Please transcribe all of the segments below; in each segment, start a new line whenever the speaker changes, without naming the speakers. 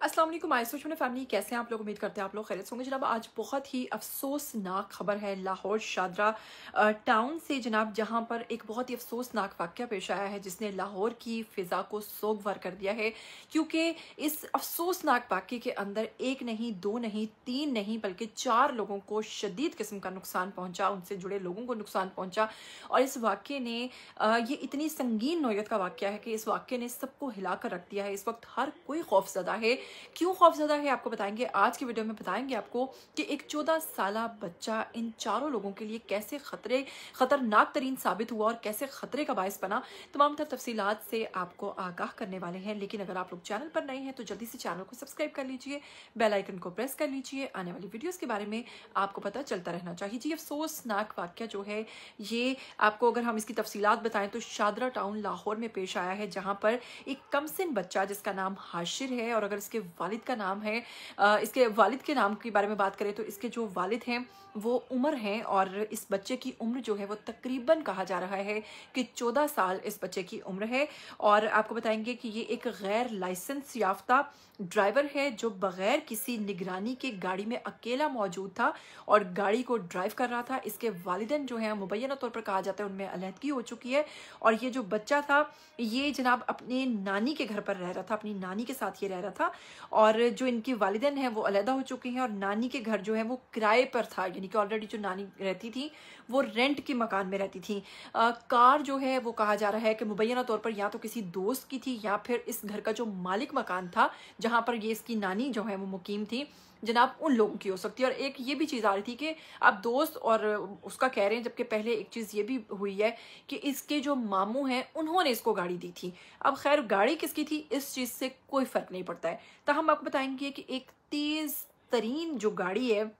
अस्सलाम वालेकुम my social family, कैसे हैं आप लोग। उम्मीद करते हैं आप लोग खैरियत से होंगे। जनाब आज बहुत ही अफसोसनाक खबर है लाहौर शादरा टाउन से जनाब, जहां पर एक बहुत ही अफसोसनाक वाक़या पेश आया है जिसने लाहौर की फ़िज़ा को सोगवार कर दिया है। क्योंकि इस अफसोसनाक वाक़ये के अंदर एक नहीं, दो नहीं, तीन नहीं, बल्कि 4 लोगों को शदीद किस्म का नुकसान पहुंचा, उनसे जुड़े लोगों को नुकसान पहुंचा। और इस वाक़ये ने ये इतनी संगीन नौयत का वाक़या है कि इस वाक़ये ने सबको हिला कर रख दिया है। इस वक्त हर कोई खौफज़दा है। क्यों खौफज़दा है आपको बताएंगे आज की वीडियो में। बताएंगे आपको कि एक 14 साला बच्चा इन चारों लोगों के लिए कैसे खतरनाक तरीन साबित हुआ और कैसे खतरे का बायस बना। तमाम तर तफसीलात से आपको आगाह करने वाले हैं। लेकिन अगर आप लोग चैनल पर नए हैं तो जल्दी से चैनल को सब्सक्राइब कर लीजिए, बेल आइकन को प्रेस कर लीजिए। आने वाली वीडियोस के बारे में आपको पता चलता रहना चाहिए। जी, अफसोसनाक वाक़या जो है ये आपको अगर हम इसकी तफसीलात बताएं तो शादरा टाउन लाहौर में पेश आया है, जहां पर एक कमसिन बच्चा जिसका नाम हाशिर है, और अगर इसके वालिद का नाम है, इसके वालिद के नाम के बारे में बात करें तो इसके जो वालिद हैं वो उमर हैं, और इस बच्चे की उम्र जो है वो तकरीबन कहा जा रहा है कि 14 साल इस बच्चे की उम्र है। और आपको बताएंगे कि ये एक गैर लाइसेंस याफ्ता ड्राइवर है जो बगैर किसी निगरानी के गाड़ी में अकेला मौजूद था और गाड़ी को ड्राइव कर रहा था। इसके वालिदैन जो है मुबैना तौर पर कहा जाता है उनमें अलहदगी हो चुकी है। और ये जो बच्चा था ये जनाब अपने नानी के घर पर रह रहा था, अपनी नानी के साथ ये रह रहा था। और जो इनकी वालिदैन हैं वो अलहदा हो चुकी हैं और नानी के घर जो है वो किराए पर था, यानी कि ऑलरेडी जो नानी रहती थी वो रेंट के मकान में रहती थी। कार जो है वो कहा जा रहा है कि मुबैना तौर पर या तो किसी दोस्त की थी या फिर इस घर का जो मालिक मकान था जहां पर ये इसकी नानी जो है वो मुकीम थी जनाब, उन लोगों की हो सकती है। और एक ये भी चीज़ आ रही थी कि आप दोस्त और उसका कह रहे हैं, जबकि पहले एक चीज़ ये भी हुई है कि इसके जो मामू हैं उन्होंने इसको गाड़ी दी थी। अब खैर गाड़ी किसकी थी इस चीज़ से कोई फ़र्क नहीं पड़ता है। तो हम आपको बताएंगे कि एक तेज़ तरीन जो गाड़ी है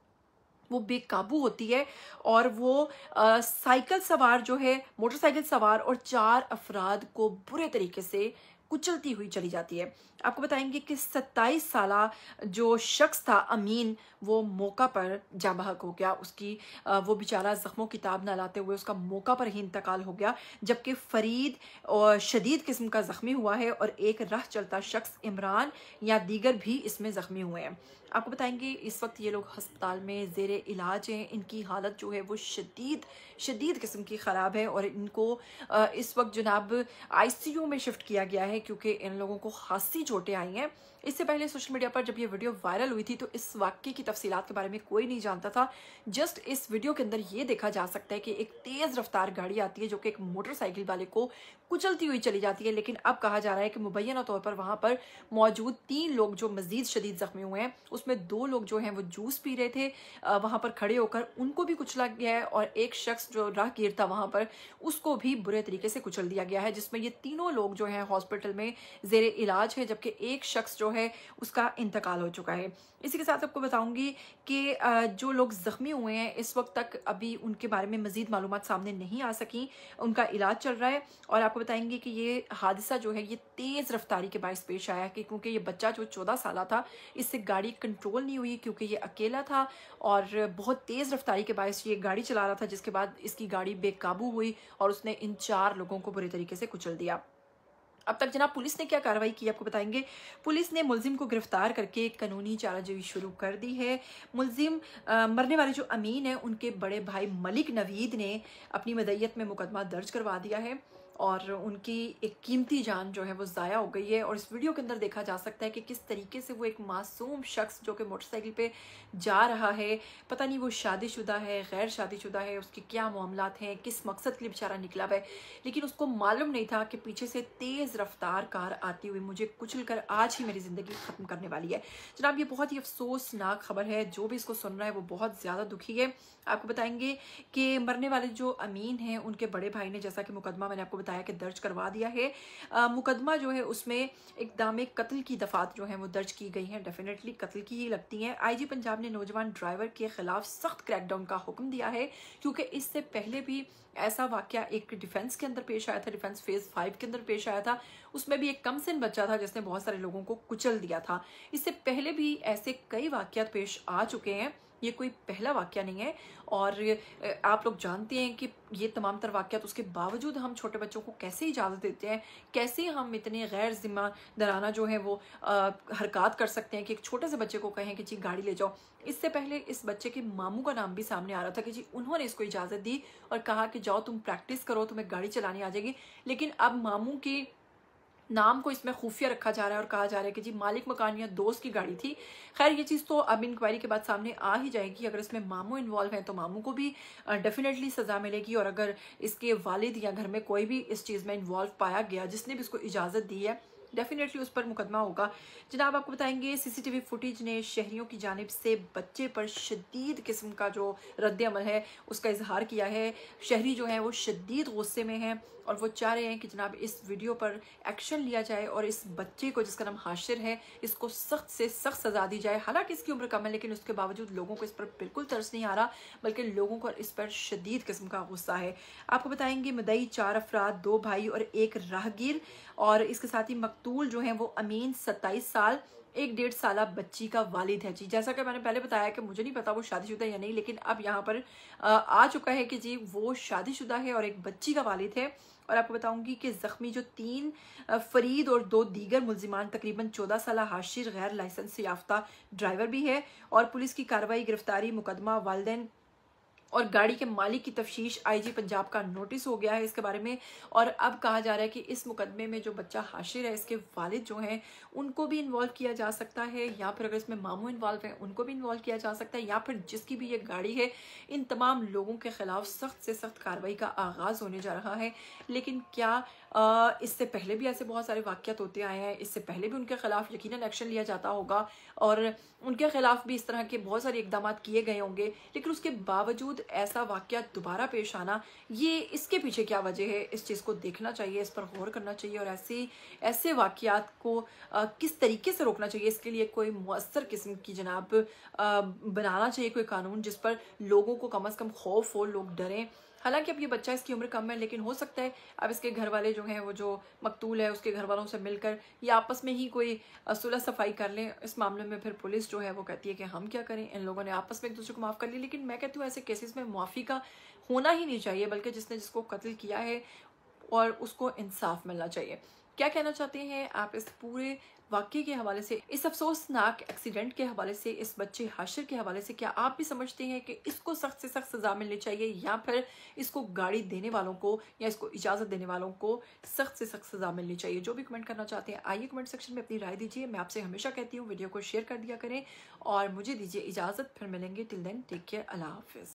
वो बेकाबू होती है और वो साइकिल सवार जो है, मोटरसाइकिल सवार और 4 अफराद को बुरे तरीके से कुचलती हुई चली जाती है। आपको बताएंगे कि 27 साला जो शख्स था अमीन, वो मौका पर जाँ बहक हो गया। उसकी वो बेचारा जख्मों की ताब ना लाते हुए उसका मौका पर ही इंतकाल हो गया। जबकि फरीद और शदीद किस्म का जख्मी हुआ है और एक राह चलता शख्स इमरान या दीगर भी इसमें जख्मी हुए हैं। आपको बताएंगे इस वक्त ये लोग अस्पताल में ज़ेरे इलाज हैं। इनकी हालत जो है वो शदीद शदीद किस्म की ख़राब है और इनको इस वक्त जनाब आईसीयू में शिफ्ट किया गया है क्योंकि इन लोगों को खासी चोटें आई हैं। इससे पहले सोशल मीडिया पर जब ये वीडियो वायरल हुई थी तो इस वाक़ये की तफसीलात के बारे में कोई नहीं जानता था। जस्ट इस वीडियो के अंदर ये देखा जा सकता है कि एक तेज़ रफ्तार गाड़ी आती है जो कि एक मोटरसाइकिल वाले को कुचलती हुई चली जाती है। लेकिन अब कहा जा रहा है कि मुबैना तौर पर वहाँ पर मौजूद 3 लोग जो मज़ीद शदीद ज़ख्मी हुए हैं उसमें 2 लोग जो हैं वो जूस पी रहे थे वहाँ पर खड़े होकर, उनको भी कुचला गया है। और एक शख्स जो राहगीर था वहाँ पर उसको भी बुरे तरीके से कुचल दिया गया है, जिसमें ये तीनों लोग जो हैं हॉस्पिटल में ज़ेरे इलाज है, जबकि एक शख्स जो है उसका इंतकाल हो चुका है। इसी के साथ आपको बताऊंगी कि जो लोग ज़ख्मी हुए हैं इस वक्त तक अभी उनके बारे में मज़ीद मालूमात सामने नहीं आ सकी, उनका इलाज चल रहा है। और आपको बताएंगे कि ये हादसा जो है ये तेज़ रफ्तारी के बायस पेश आया कि क्योंकि ये बच्चा जो 14 साल था इससे गाड़ी कंट्रोल नहीं हुई क्योंकि ये अकेला था और बहुत तेज़ रफ्तारी के बायस ये गाड़ी चला रहा था, जिसके बाद इसकी गाड़ी बेकाबू हुई और उसने इन 4 लोगों को बुरे तरीके से कुचल दिया। अब तक जनाब पुलिस ने क्या कार्रवाई की आपको बताएंगे। पुलिस ने मुलजिम को गिरफ्तार करके कानूनी चाराजोई शुरू कर दी है। मुलजिम मरने वाले जो अमीन है उनके बड़े भाई मलिक नवीद ने अपनी मदय्यत में मुकदमा दर्ज करवा दिया है और उनकी एक कीमती जान जो है वो ज़ाया हो गई है। और इस वीडियो के अंदर देखा जा सकता है कि किस तरीके से वो एक मासूम शख्स जो कि मोटरसाइकिल पे जा रहा है, पता नहीं वो शादीशुदा है, गैर शादीशुदा है, उसके क्या मामलात हैं, किस मकसद के लिए बेचारा निकला हुआ है, लेकिन उसको मालूम नहीं था कि पीछे से तेज़ रफ्तार कार आती हुई मुझे कुचल कर आज ही मेरी ज़िंदगी ख़त्म करने वाली है। जनाब ये बहुत ही अफसोसनाक खबर है, जो भी इसको सुन रहा है वो बहुत ज़्यादा दुखी है। आपको बताएंगे कि मरने वाले जो अमीन हैं उनके बड़े भाई ने, जैसा कि मुकदमा मैंने आपको बताया कि दर्ज करवा दिया है। मुकदमा जो है उसमें इक़दाम कत्ल की दफ़ात जो है वो दर्ज की गई हैं, डेफिनेटली कत्ल की ही लगती हैं। आईजी पंजाब ने नौजवान ड्राइवर के खिलाफ सख्त क्रैकडाउन का हुक्म दिया है क्योंकि इससे पहले भी ऐसा वाकया एक डिफेंस के अंदर पेश आया था, डिफेंस फेज 5 के अंदर पेश आया था। उसमें भी एक कमसिन बच्चा था जिसने बहुत सारे लोगों को कुचल दिया था। इससे पहले भी ऐसे कई वाकयात पेश आ चुके हैं ये कोई पहला वाक़या नहीं है। और आप लोग जानते हैं कि ये तमाम तर वाक़यात उसके बावजूद हम छोटे बच्चों को कैसे इजाज़त देते हैं, कैसे हम इतने गैर ज़िम्मेदाराना जो है वो हरकत कर सकते हैं कि एक छोटे से बच्चे को कहें कि जी गाड़ी ले जाओ। इससे पहले इस बच्चे के मामू का नाम भी सामने आ रहा था कि जी उन्होंने इसको इजाज़त दी और कहा कि जाओ तुम प्रैक्टिस करो, तुम्हें गाड़ी चलानी आ जाएगी। लेकिन अब मामू की नाम को इसमें खुफिया रखा जा रहा है और कहा जा रहा है कि जी मालिक मकान या दोस्त की गाड़ी थी। खैर ये चीज़ तो अब इंक्वायरी के बाद सामने आ ही जाएगी। अगर इसमें मामू इन्वॉल्व हैं तो मामू को भी डेफिनेटली सज़ा मिलेगी, और अगर इसके वालिद या घर में कोई भी इस चीज़ में इन्वॉल्व पाया गया जिसने भी इसको इजाज़त दी है, डेफिनेटली उस पर मुकदमा होगा। जनाब आपको बताएंगे सीसीटीवी फुटेज ने शहरियों की जानिब से बच्चे पर शदीद किस्म का जो रद्द अमल है उसका इजहार किया है। शहरी जो है वो शदीद गुस्से में हैं और वो चाह रहे हैं कि जनाब इस वीडियो पर एक्शन लिया जाए और इस बच्चे को, जिसका नाम हाशिर है, इसको सख्त से सख्त सजा दी जाए। हालांकि इसकी उम्र कम है लेकिन उसके बावजूद लोगों को इस पर बिल्कुल तरस नहीं आ रहा, बल्कि लोगों को इस पर शदीद किस्म का गुस्सा है। आपको बताएंगे मदई 4 अफराद, 2 भाई और 1 राहगीर, और इसके साथ ही मकतूल जो है वो अमीन 27 साल, एक 1.5 साल बच्ची का वालिद है। जी जैसा कि मैंने पहले बताया कि मुझे नहीं पता वो शादीशुदा या नहीं, लेकिन अब यहाँ पर आ चुका है कि जी वो शादीशुदा है और एक बच्ची का वालिद है। और आपको बताऊंगी कि जख्मी जो 3 फरीद और 2 दीगर मुलजिमान तकरीबन 14 साल हाशिर गैर लाइसेंस याफ्ता ड्राइवर भी है। और पुलिस की कार्रवाई, गिरफ्तारी, मुकदमा, वालिदैन और गाड़ी के मालिक की तफ्तीश आईजी पंजाब का नोटिस हो गया है इसके बारे में। और अब कहा जा रहा है कि इस मुकदमे में जो बच्चा हाशिर है इसके वालिद जो हैं उनको भी इन्वॉल्व किया जा सकता है, या फिर अगर इसमें मामू इन्वॉल्व है उनको भी इन्वॉल्व किया जा सकता है, या फिर जिसकी भी ये गाड़ी है इन तमाम लोगों के खिलाफ सख्त से सख्त कार्रवाई का आगाज़ होने जा रहा है। लेकिन क्या इससे पहले भी ऐसे बहुत सारे वाक़यात होते आए हैं, इससे पहले भी उनके खिलाफ यकीनन एक्शन लिया जाता होगा और उनके खिलाफ भी इस तरह के बहुत सारे इकदाम किए गए होंगे, लेकिन उसके बावजूद ऐसा वाक़या दोबारा पेश आना, ये इसके पीछे क्या वजह है, इस चीज़ को देखना चाहिए, इस पर गौर करना चाहिए और ऐसे वाक़यात को किस तरीके से रोकना चाहिए, इसके लिए कोई मुअस्सर किस्म की जनाब बनाना चाहिए कोई कानून जिस पर लोगों को कम अज़ कम खौफ हो, लोग डरें। हालांकि अब ये बच्चा, इसकी उम्र कम है, लेकिन हो सकता है अब इसके घर वाले जो हैं वो जो मकतूल है उसके घर वालों से मिलकर या आपस में ही कोई सुलह सफाई कर लें। इस मामले में फिर पुलिस जो है वो कहती है कि हम क्या करें, इन लोगों ने आपस में एक दूसरे को माफ़ कर लिया। लेकिन मैं कहती हूँ ऐसे केसेस में मुआफ़ी का होना ही नहीं चाहिए, बल्कि जिसने जिसको कत्ल किया है और उसको इंसाफ मिलना चाहिए। क्या कहना चाहते हैं आप इस पूरे वाक़ये के हवाले से, इस अफसोसनाक एक्सीडेंट के हवाले से, इस बच्चे हाशिर के हवाले से? क्या आप भी समझते हैं कि इसको सख्त से सख्त सज़ा मिलनी चाहिए, या फिर इसको गाड़ी देने वालों को या इसको इजाज़त देने वालों को सख्त से सख्त सज़ा मिलनी चाहिए? जो भी कमेंट करना चाहते हैं आइए कमेंट सेक्शन में अपनी राय दीजिए। मैं आपसे हमेशा कहती हूँ वीडियो को शेयर कर दिया करें और मुझे दीजिए इजाज़त। फिर मिलेंगे, टिल देन टेक केयर, अल्लाह हाफ़िज़।